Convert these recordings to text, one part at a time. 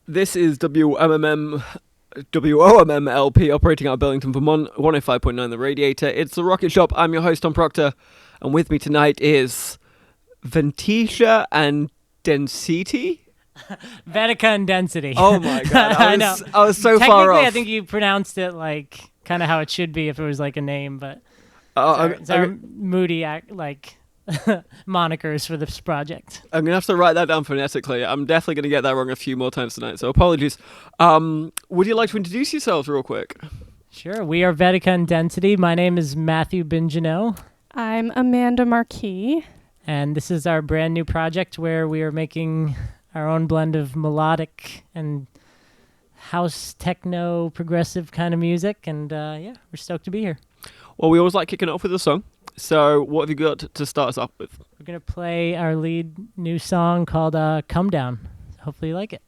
This is WOMM LP operating out of Burlington, Vermont, 105.9 The Radiator. It's The Rocket Shop. I'm your host, Tom Proctor, and with me tonight is vetica and denciti. Vetica&denciti. Oh my god, I know. I was so far off. Technically, I think you pronounced it like kind of how it should be if it was like a name, but it's our moody monikers for this project. I'm going to have to write that down phonetically. I'm definitely going to get that wrong a few more times tonight, so apologies. Would you like to introduce yourselves real quick? Sure. We are vetica&denciti. My name is Matthew Binginot. I'm Amanda Marquis. And this is our brand new project where we are making our own blend of melodic and house, techno, progressive kind of music. And we're stoked to be here. Well, we always like kicking off with a song. So what have you got to start us off with? We're going to play our lead new song called Come Down. Hopefully you like it.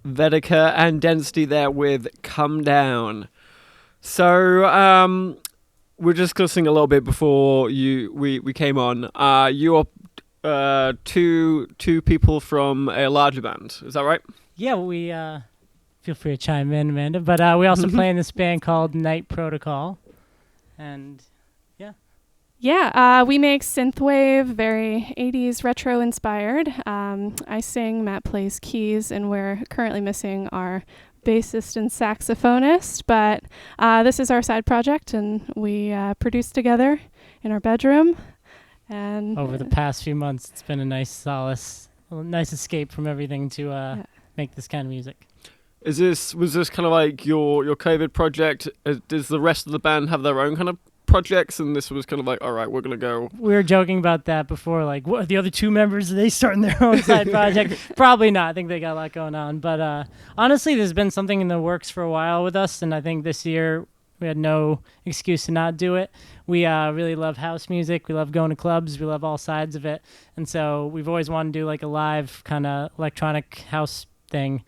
Vetica and Density there with Come Down. So, we're discussing a little bit before we came on. You are two people from a larger band. Is that right? Yeah, we feel free to chime in, Amanda. But we also play in this band called Night Protocol, and Yeah, we make synthwave, very 80s retro inspired. I sing, Matt plays keys, and we're currently missing our bassist and saxophonist. But this is our side project, and we produce together in our bedroom. And over the past few months, it's been a nice solace, a nice escape from everything to make this kind of music. Was this kind of like your COVID project? Does the rest of the band have their own kind of projects, and this was kind of like, all right, we're gonna go? We were joking about that before, like, what, the other two members, are they starting their own side project? Probably not. I think they got a lot going on. But honestly, there's been something in the works for a while with us, and I think this year we had no excuse to not do it. We really love house music. We love going to clubs. We love all sides of it. And so we've always wanted to do like a live kind of electronic house thing.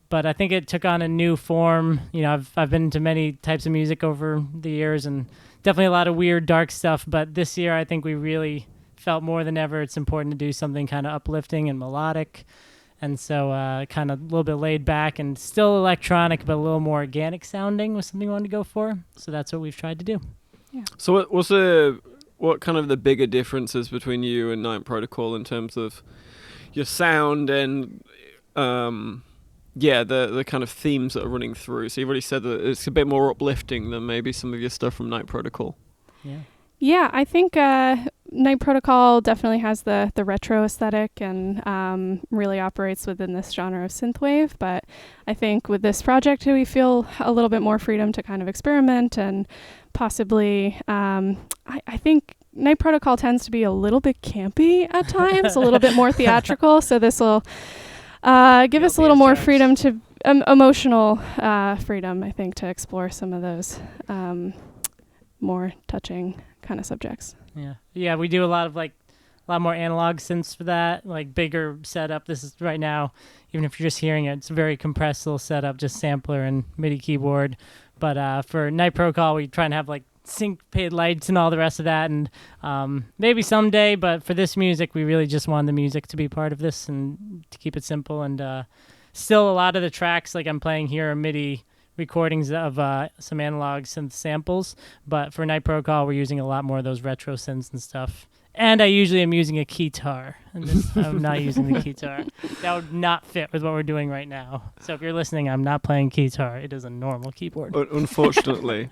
But I think it took on a new form. You know, I've been into many types of music over the years, and definitely a lot of weird, dark stuff. But this year, I think we really felt more than ever it's important to do something kind of uplifting and melodic. And so kind of a little bit laid back and still electronic, but a little more organic sounding was something we wanted to go for. So that's what we've tried to do. Yeah. So what kind of the bigger differences between you and Night Protocol in terms of your sound and the kind of themes that are running through? So you've already said that it's a bit more uplifting than maybe some of your stuff from Night Protocol. Yeah, I think Night Protocol definitely has the retro aesthetic and really operates within this genre of synthwave. But I think with this project, we feel a little bit more freedom to kind of experiment and possibly, I think Night Protocol tends to be a little bit campy at times, a little bit more theatrical. So this will give us a little more freedom to emotional freedom, I think, to explore some of those more touching kind of subjects. Yeah, we do a lot more analog synths for that, like bigger setup. This is right now, even if you're just hearing it, it's a very compressed little setup, just sampler and MIDI keyboard. But for Night Protocol, we try and have like syncopated lights and all the rest of that, and maybe someday, but for this music, we really just wanted the music to be part of this and to keep it simple. And still a lot of the tracks like I'm playing here are MIDI recordings of some analog synth samples, but for Night Protocol, we're using a lot more of those retro synths and stuff. And I usually am using a keytar, and this I'm not using the keytar. That would not fit with what we're doing right now. So if you're listening, I'm not playing keytar. It is a normal keyboard. Unfortunately.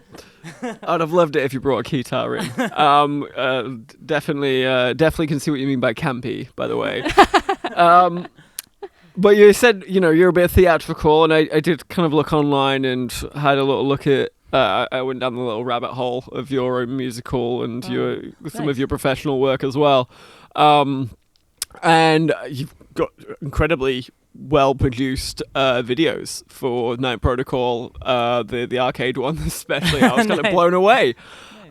I'd have loved it if you brought a keytar in. Definitely can see what you mean by campy, by the way. But you said, you're a bit theatrical, and I did kind of look online and had a little look at, I went down the little rabbit hole of your own musical and some of your professional work as well. And you've got incredibly well-produced videos for Night Protocol, the arcade one especially. I was kind of blown away.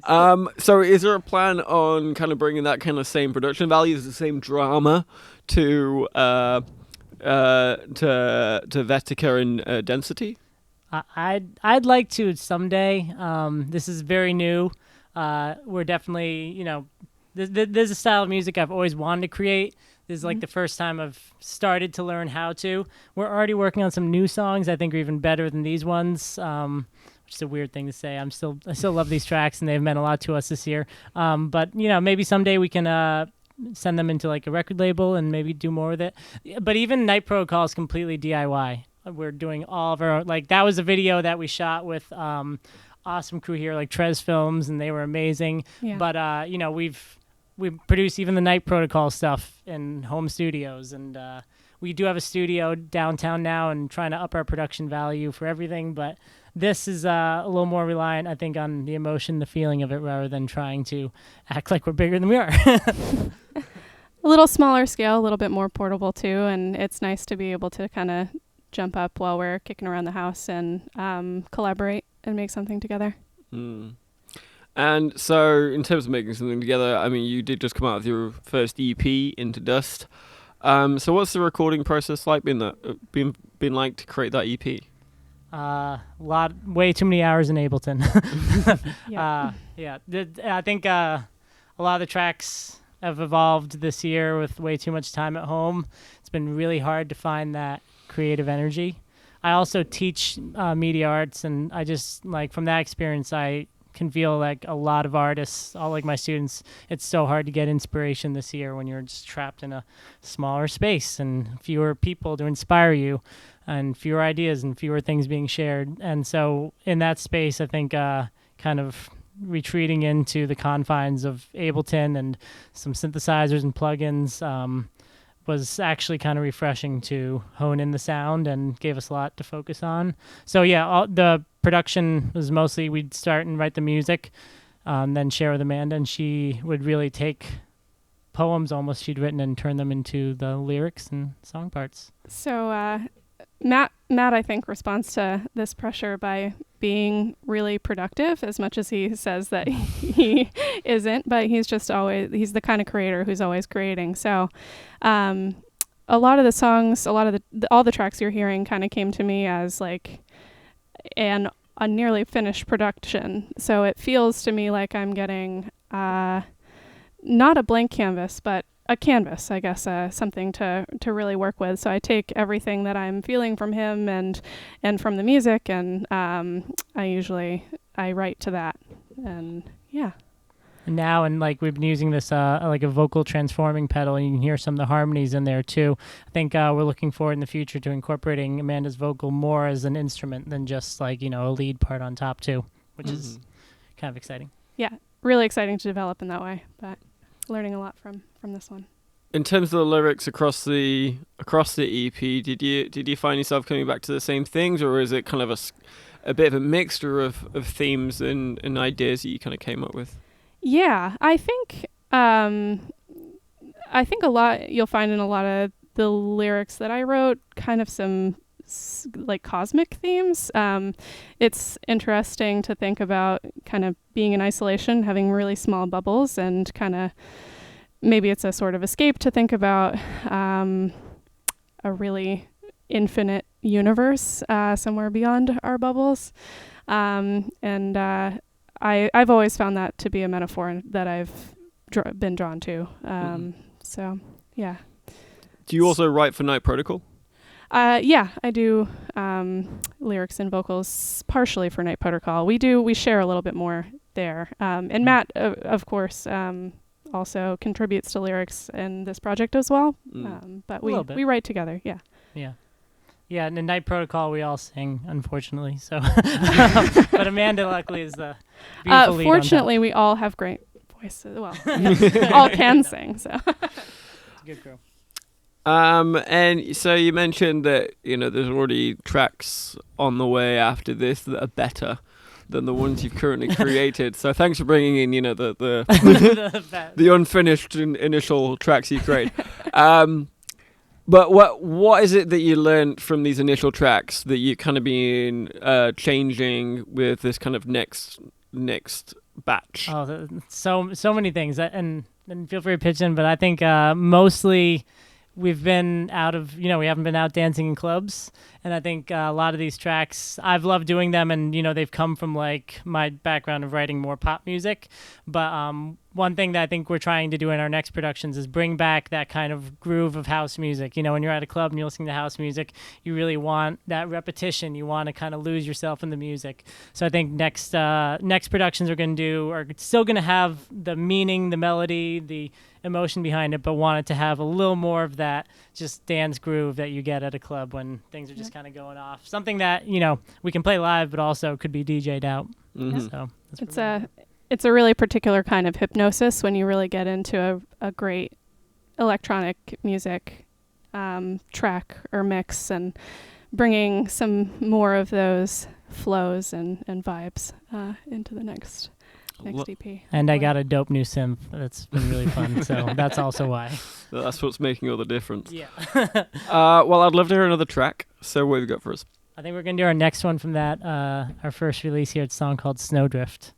Nice. So is there a plan on kind of bringing that kind of same production values, the same drama to Vetica and Density? I'd like to someday. This is very new. We're definitely, there's a style of music I've always wanted to create. This is like the first time I've started to learn how to. We're already working on some new songs I think are even better than these ones, which is a weird thing to say. I still love these tracks, and they've meant a lot to us this year. But, maybe someday we can send them into like a record label and maybe do more with it. But even Night Protocol is completely DIY. We're doing all of our, that was a video that we shot with awesome crew here, like Trez Films, and they were amazing. Yeah. But, we produce even the Night Protocol stuff in home studios, and we do have a studio downtown now and trying to up our production value for everything. But this is a little more reliant, I think, on the emotion, the feeling of it, rather than trying to act like we're bigger than we are. A little smaller scale, a little bit more portable too, and it's nice to be able to kind of jump up while we're kicking around the house and collaborate and make something together. And so in terms of making something together, I mean, you did just come out with your first EP, Into Dust. So what's the recording process like been like to create that EP? Way too many hours in Ableton. Yeah. I think a lot of the tracks have evolved this year with way too much time at home. It's been really hard to find that creative energy. I also teach media arts, and I just from that experience, I can feel like a lot of artists, all like my students, it's so hard to get inspiration this year when you're just trapped in a smaller space and fewer people to inspire you and fewer ideas and fewer things being shared. And so in that space, I think kind of retreating into the confines of Ableton and some synthesizers and plugins was actually kind of refreshing to hone in the sound and gave us a lot to focus on. So yeah, the production was mostly we'd start and write the music, then share with Amanda, and she would really take poems almost she'd written and turn them into the lyrics and song parts. So Matt, I think, responds to this pressure by being really productive, as much as he says that he isn't, but he's the kind of creator who's always creating. So a lot of the songs, all the tracks you're hearing kind of came to me as like a nearly finished production. So it feels to me like I'm getting not a blank canvas, but a canvas, I guess, something to really work with. So I take everything that I'm feeling from him and from the music, and I write to that, and yeah. Now, and we've been using this a vocal transforming pedal, and you can hear some of the harmonies in there too. I think we're looking forward in the future to incorporating Amanda's vocal more as an instrument than just a lead part on top too, which is kind of exciting. Yeah, really exciting to develop in that way, but learning a lot from this one. In terms of the lyrics across the EP, did you find yourself coming back to the same things, or is it kind of a bit of a mixture of themes and ideas that you kind of came up with? Yeah, I think a lot you'll find in a lot of the lyrics that I wrote kind of some cosmic themes. It's interesting to think about kind of being in isolation, having really small bubbles, and kind of maybe it's a sort of escape to think about a really infinite universe somewhere beyond our bubbles. I've always found that to be a metaphor that I've been drawn to. So, yeah. Do you also write for Night Protocol? Yeah, I do lyrics and vocals partially for Night Protocol. We share a little bit more there. And Matt, of course, also contributes to lyrics in this project as well. But we write together, yeah. Yeah. Yeah, in the Night Protocol, we all sing, unfortunately. So, but Amanda, luckily, is the beautiful lead. Fortunately, we all have great voices. Well, all can sing. So, it's a good girl. And so you mentioned that there's already tracks on the way after this that are better than the ones you've currently created. So thanks for bringing in the unfinished initial tracks you created. But what is it that you learned from these initial tracks that you kind of been changing with this kind of next batch? Oh, so many things, and feel free to pitch in. But I think mostly we've been we haven't been out dancing in clubs, and I think a lot of these tracks I've loved doing them, and they've come from my background of writing more pop music. But one thing that I think we're trying to do in our next productions is bring back that kind of groove of house music. When you're at a club and you're listening to house music, you really want that repetition. You want to kind of lose yourself in the music. So I think next productions we're going to do are still going to have the meaning, the melody, the emotion behind it, but want it to have a little more of that just dance groove that you get at a club when things are just kind of going off. Something that, we can play live, but also could be DJ'd out. Mm-hmm. So it's a really particular kind of hypnosis when you really get into a great electronic music track or mix, and bringing some more of those flows and vibes into the next EP. And I got a dope new synth that's been really fun, so that's also why. That's what's making all the difference. Yeah. Well, I'd love to hear another track. So what have you got for us? I think we're going to do our next one from that, our first release here. It's a song called Snowdrift.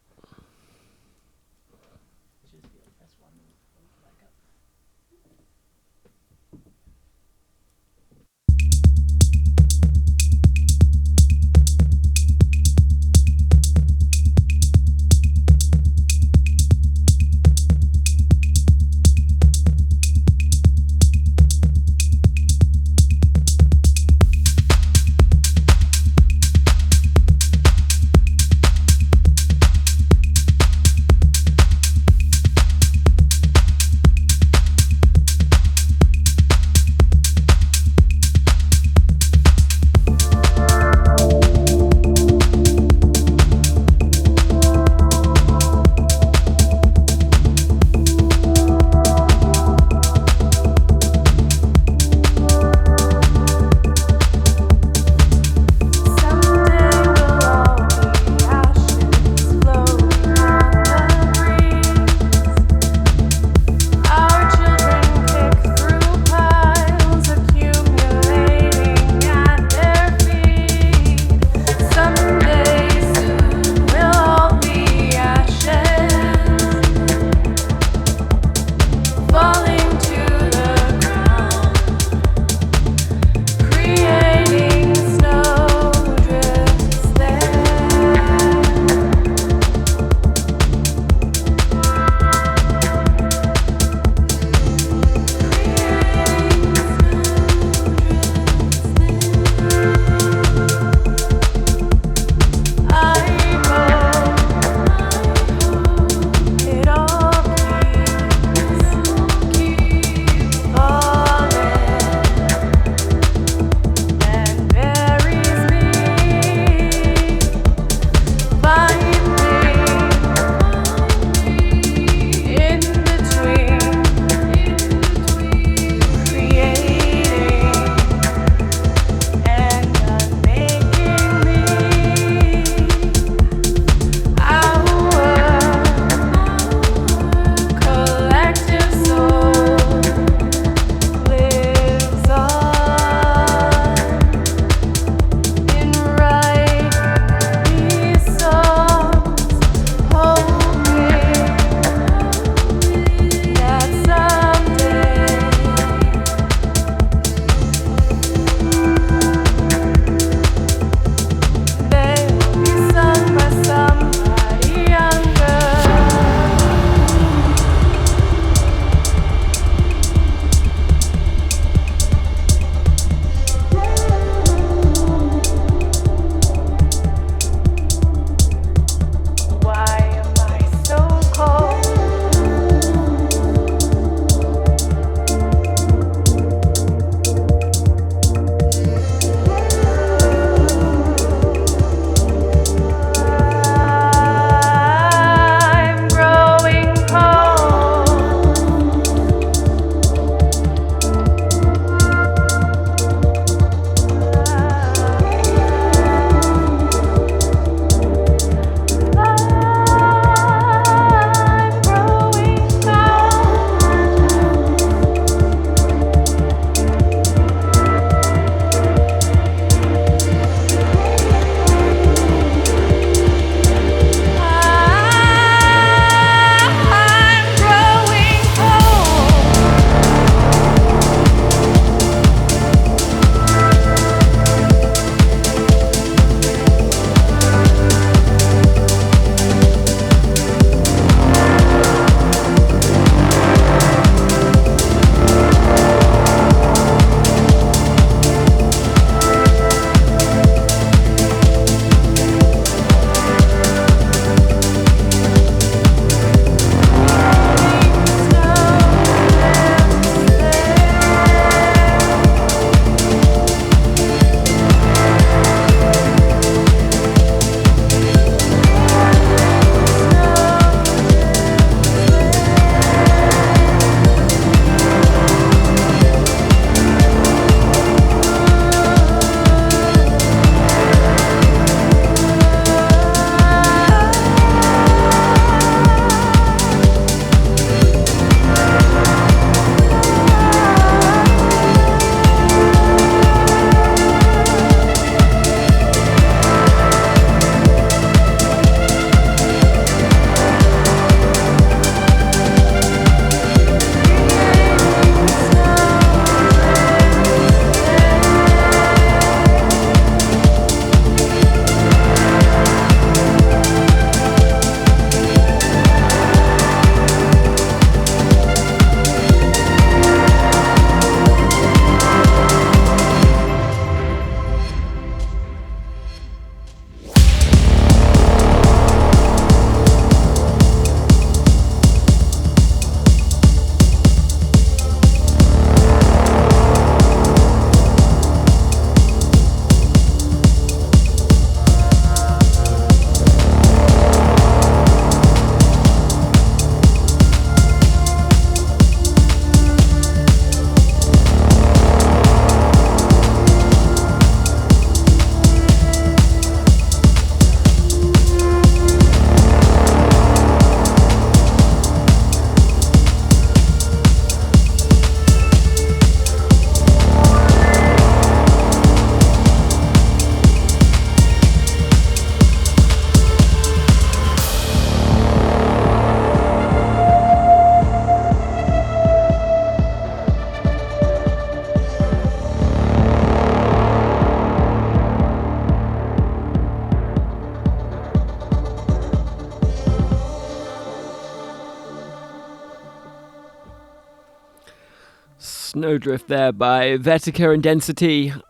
Snowdrift there by vetica&denciti.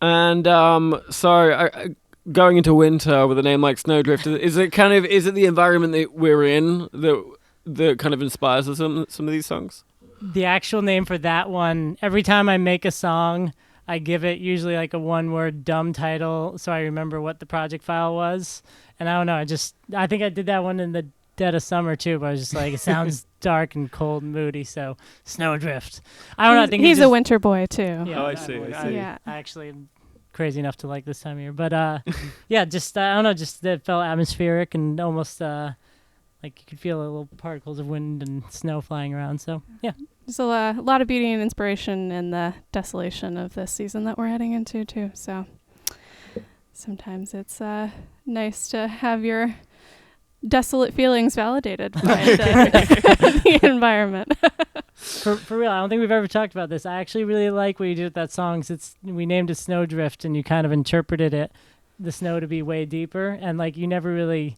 And going into winter with a name like Snowdrift, is it the environment that we're in that kind of inspires some of these songs? The actual name for that one, every time I make a song, I give it usually like a one-word dumb title so I remember what the project file was. And I don't know, I think I did that one in the dead of summer too, but I was just like, it sounds dark and cold and moody, so Snowdrift. I don't know. I think he's a winter boy too. Yeah, I see. Yeah. I actually am crazy enough to like this time of year, but yeah, just I don't know, just that felt atmospheric and almost like you could feel little particles of wind and snow flying around. So yeah, there's a lot of beauty and inspiration in the desolation of this season that we're heading into too. So sometimes it's nice to have your desolate feelings validated by the environment. For real, I don't think we've ever talked about this. I actually really like what you did with that song. We named it Snowdrift, and you kind of interpreted the snow to be way deeper, and like you never really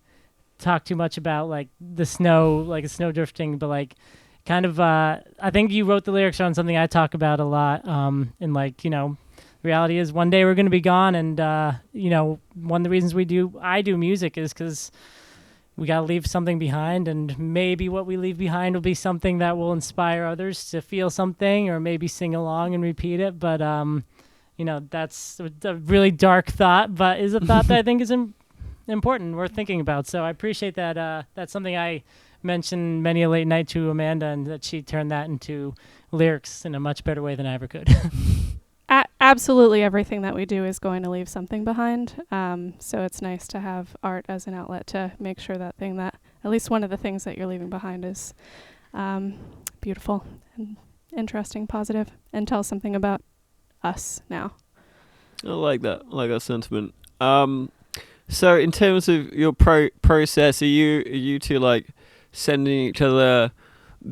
talk too much about like the snow, like snow drifting, but like kind of I think you wrote the lyrics on something I talk about a lot, and like, you know, reality is one day we're going to be gone, and you know, one of the reasons I do music is because we got to leave something behind, and maybe what we leave behind will be something that will inspire others to feel something or maybe sing along and repeat it. But you know, that's a really dark thought, but is a thought that I think is important, worth thinking about. So I appreciate that. That's something I mentioned many a late night to Amanda, and that she turned that into lyrics in a much better way than I ever could. Absolutely everything that we do is going to leave something behind. So it's nice to have art as an outlet to make sure that at least one of the things that you're leaving behind is beautiful and interesting, positive, and tells something about us now. I like that sentiment. So in terms of your process, are you two like sending each other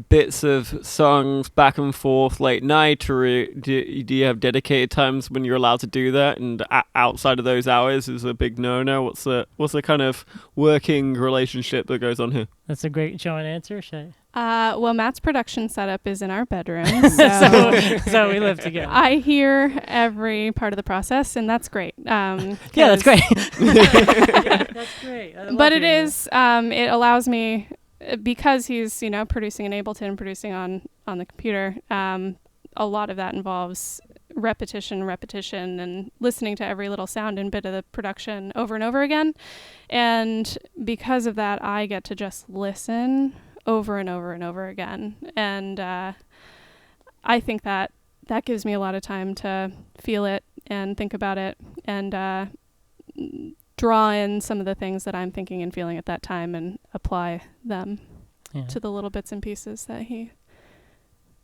bits of songs back and forth late night, or do you have dedicated times when you're allowed to do that, and outside of those hours is a big no-no? What's the kind of working relationship that goes on here? That's a great show and answer, Shay. Well, Matt's production setup is in our bedroom, so we live together. I hear every part of the process, and that's great. Yeah, that's great. Yeah, that's great. But it is, it allows me, because he's, you know, producing in Ableton, producing on the computer, a lot of that involves repetition, and listening to every little sound and bit of the production over and over again. And because of that, I get to just listen over and over and over again. And I think that gives me a lot of time to feel it and think about it and draw in some of the things that I'm thinking and feeling at that time and apply them to the little bits and pieces that he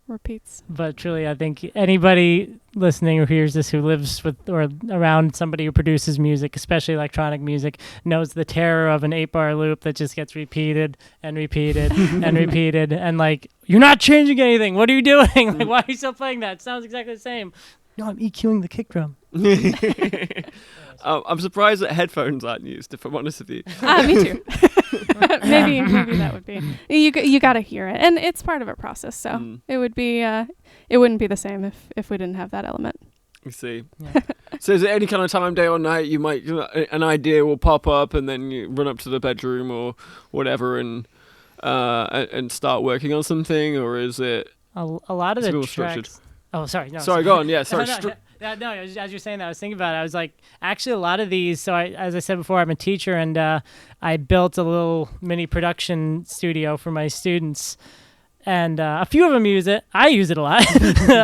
repeats. But truly, I think anybody listening who hears this who lives with or around somebody who produces music, especially electronic music, knows the terror of an 8-bar loop that just gets repeated and repeated and repeated. And like, you're not changing anything. What are you doing? Like, why are you still playing that? It sounds exactly the same. No, I'm EQing the kick drum. I'm surprised that headphones aren't used, if I'm honest with you. Me too. maybe that would be. You got to hear it, and it's part of a process. So it would be. It wouldn't be the same if we didn't have that element. You see. Yeah. So is there any kind of time, day or night, you might an idea will pop up, and then you run up to the bedroom or whatever, and start working on something, or is it a lot of the tracks? Structured? Oh, sorry. No, sorry, go on. Yeah, sorry. No, as you're saying that, I was thinking about it. I was like, actually, a lot of these, so as I said before, I'm a teacher, and I built a little mini production studio for my students, and a few of them use it. I use it a lot.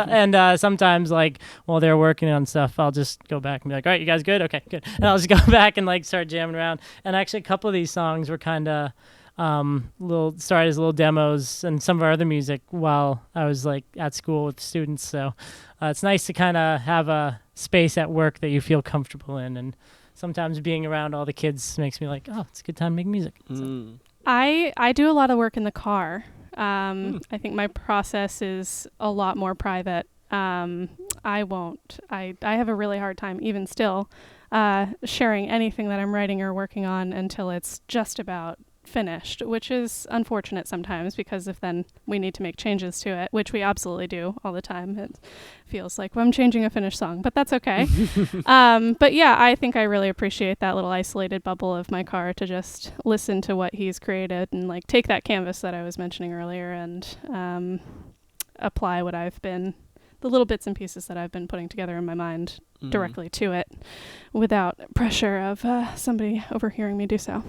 And sometimes, like, while they're working on stuff, I'll just go back and be like, all right, you guys good? Okay, good. And I'll just go back and, like, start jamming around. And actually, a couple of these songs were kind of started as little demos, and some of our other music while I was like at school with students. So it's nice to kind of have a space at work that you feel comfortable in, and sometimes being around all the kids makes me like, oh, it's a good time to make music. So. I do a lot of work in the car. I think my process is a lot more private. I have a really hard time even still sharing anything that I'm writing or working on until it's just about finished, which is unfortunate sometimes because if then we need to make changes to it, which we absolutely do all the time. It feels like I'm changing a finished song, but that's okay. But yeah, I think I really appreciate that little isolated bubble of my car to just listen to what he's created and like take that canvas that I was mentioning earlier and apply the little bits and pieces that I've been putting together in my mind directly to it without pressure of somebody overhearing me do so.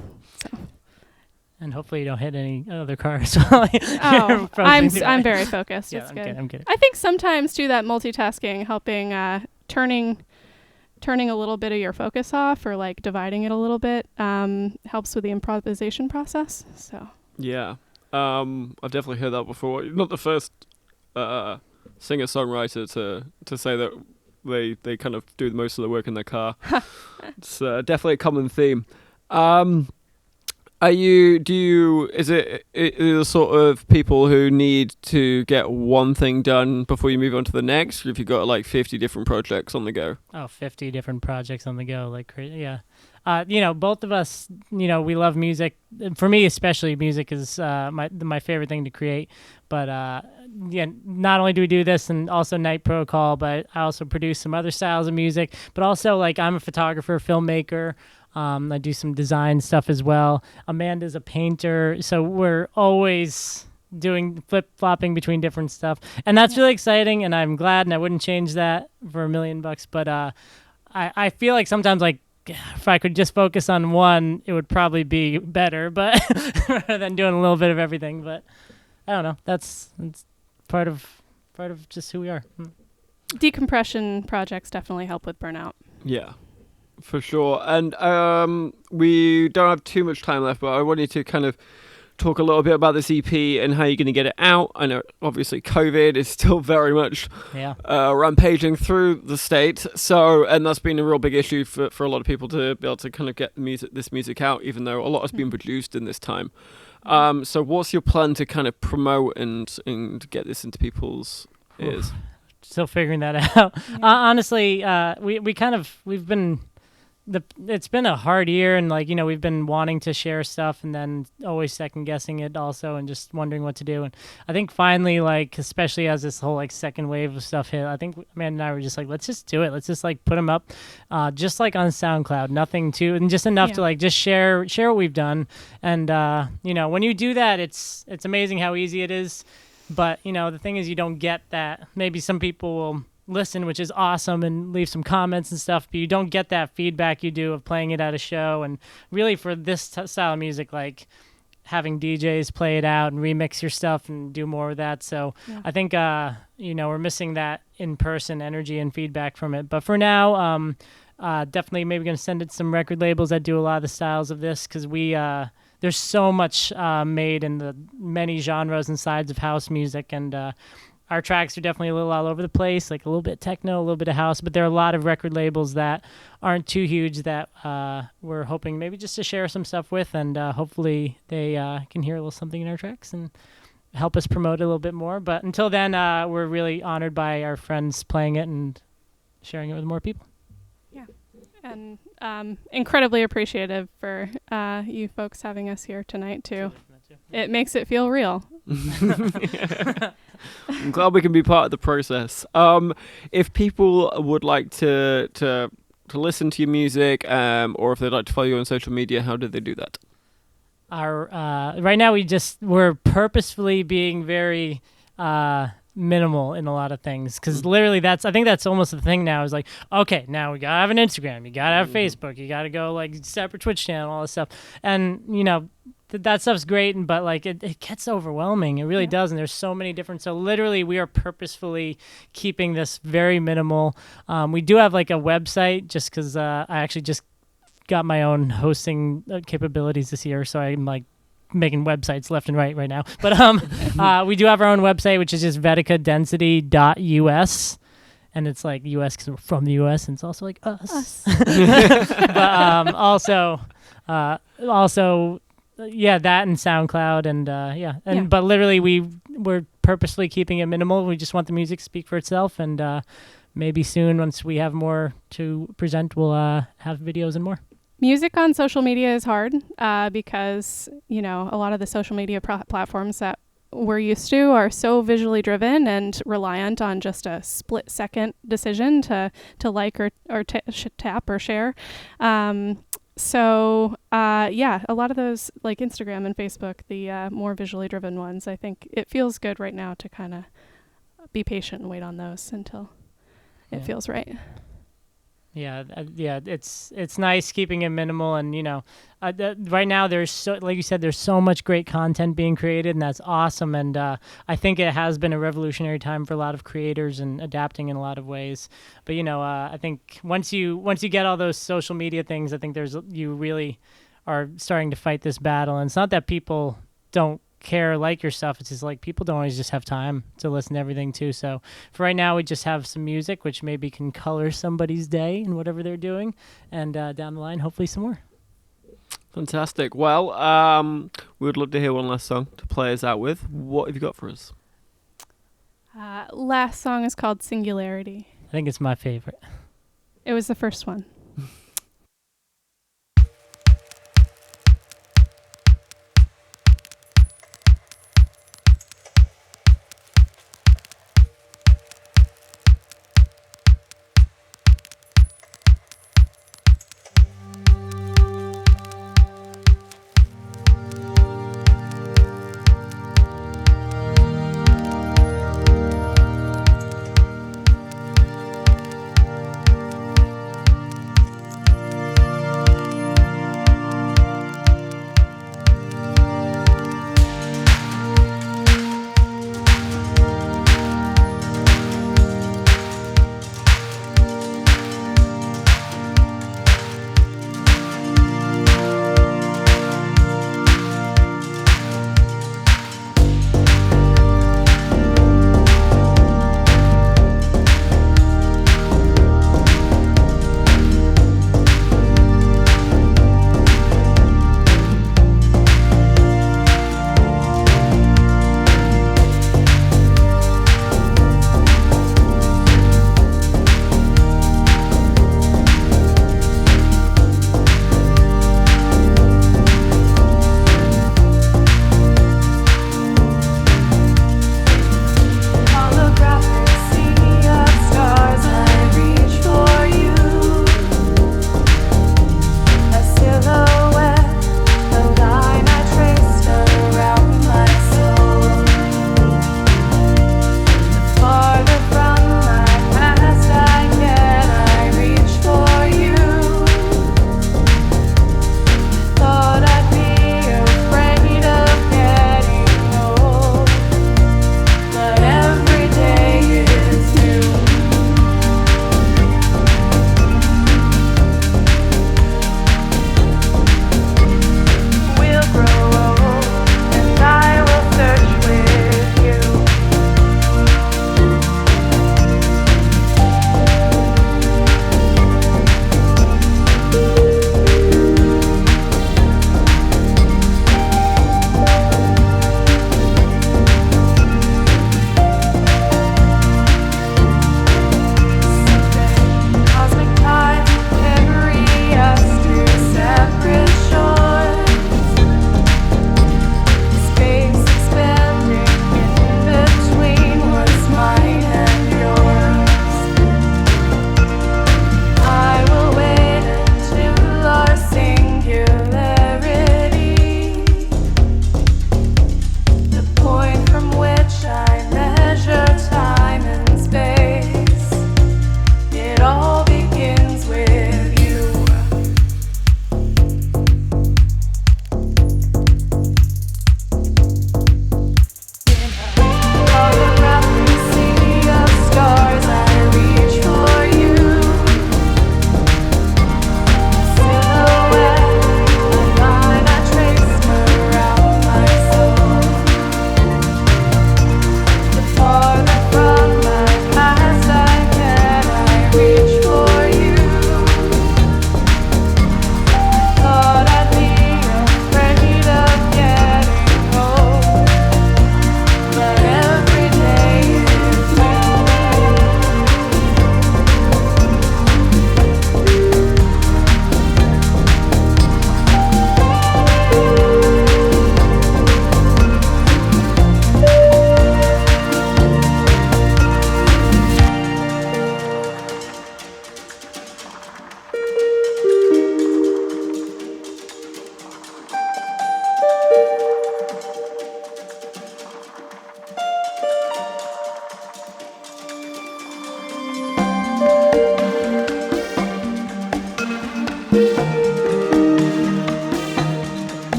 And hopefully you don't hit any other cars while Oh, I'm very focused. Yeah, It's good. I'm kidding. I think sometimes too that multitasking, helping turning a little bit of your focus off or like dividing it a little bit helps with the improvisation process. So Yeah, I've definitely heard that before. You're not the first singer-songwriter to say that they kind of do most of the work in their car. It's definitely a common theme. Is it the sort of people who need to get one thing done before you move on to the next? Or if you've got like 50 different projects on the go? 50 different projects on the go, like crazy. Yeah. Both of us, we love music. For me, especially, music is my favorite thing to create. But not only do we do this and also Night Protocol, but I also produce some other styles of music. But also, like, I'm a photographer, filmmaker. I do some design stuff as well. Amanda's a painter, so we're always doing flip-flopping between different stuff. And that's really exciting, and I'm glad, and I wouldn't change that for $1 million. But I feel like sometimes, like, if I could just focus on one, it would probably be better, but rather than doing a little bit of everything. But I don't know. That's part of just who we are. Decompression projects definitely help with burnout. Yeah, for sure. And we don't have too much time left, but I wanted to kind of talk a little bit about this EP and how you're going to get it out. I know, obviously, COVID is still very much rampaging through the state. And that's been a real big issue for a lot of people to be able to kind of get this music out, even though a lot has been produced in this time. So what's your plan to kind of promote and get this into people's ears? Still figuring that out. Honestly, it's been a hard year, and we've been wanting to share stuff and then always second guessing it also and just wondering what to do. And I think finally, especially as this whole second wave of stuff hit, I think Amanda and I were just like, let's just do it. Let's just put them up just on SoundCloud, nothing too, and just enough to just share what we've done. And when you do that, it's amazing how easy it is. But the thing is, you don't get that. Maybe some people will listen, which is awesome, and leave some comments and stuff, but you don't get that feedback you do of playing it at a show. And really for this style of music, like having DJs play it out and remix your stuff and do more of that. So I think we're missing that in-person energy and feedback from it. But for now, definitely maybe going to send it to some record labels that do a lot of the styles of this, because there's so much made in the many genres and sides of house music, and our tracks are definitely a little all over the place, like a little bit techno, a little bit of house, but there are a lot of record labels that aren't too huge that we're hoping maybe just to share some stuff with, and hopefully they can hear a little something in our tracks and help us promote it a little bit more. But until then, we're really honored by our friends playing it and sharing it with more people. Yeah, and incredibly appreciative for you folks having us here tonight, too. It makes it feel real. I'm glad we can be part of the process. If people would like to listen to your music, or if they'd like to follow you on social media, how do they do that? Right now we're purposefully being very minimal in a lot of things, because literally I think that's almost the thing now, is like, okay, now we gotta have an Instagram, you gotta have Facebook, you gotta go separate Twitch channel, all this stuff, and that stuff's great, but it gets overwhelming. It really does, and there's so many different. So literally, we are purposefully keeping this very minimal. We do have a website, just because I actually just got my own hosting capabilities this year, so I'm making websites left and right now. But we do have our own website, which is just vetica&denciti.us. And it's US because we're from the US, and it's also us. But also, that and SoundCloud, and but literally we're purposely keeping it minimal. We just want the music to speak for itself, and maybe soon, once we have more to present, we'll have videos and more. Music on social media is hard because, you know, a lot of the social media platforms that we're used to are so visually driven and reliant on just a split second decision to like or tap or share. Yeah, a lot of those, like Instagram and Facebook, the more visually driven ones, I think it feels good right now to kind of be patient and wait on those until it feels right. Yeah, it's nice keeping it minimal, and right now there's like you said, there's so much great content being created, and that's awesome. And I think it has been a revolutionary time for a lot of creators and adapting in a lot of ways. But I think once you get all those social media things, I think you really are starting to fight this battle. And it's not that people don't care like your stuff, it's just like people don't always just have time to listen to everything too. So for right now, we just have some music which maybe can color somebody's day and whatever they're doing, and down the line hopefully some more. Fantastic. Well, we would love to hear one last song to play us out with. What have you got for us? Last song is called Singularity. I think it's my favorite. It was the first one.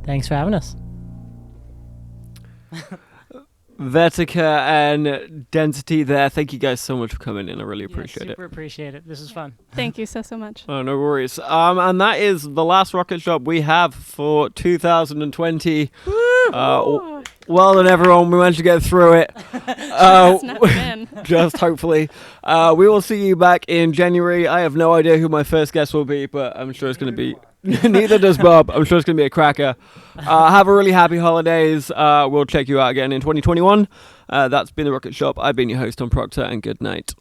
Thanks for having us. Vetica and Density there. Thank you guys so much for coming in. I really appreciate super appreciate it. This is fun. Thank you so much. Oh, no worries. And that is the last Rocket Shop we have for 2020. Well done, everyone. We managed to get through it. Just hopefully. We will see you back in January. I have no idea who my first guest will be, but I'm sure it's going to be... Neither does Bob. I'm sure it's going to be a cracker. Have a really happy holidays. We'll check you out again in 2021. That's been The Rocket Shop. I've been your host, Tom Proctor, and good night.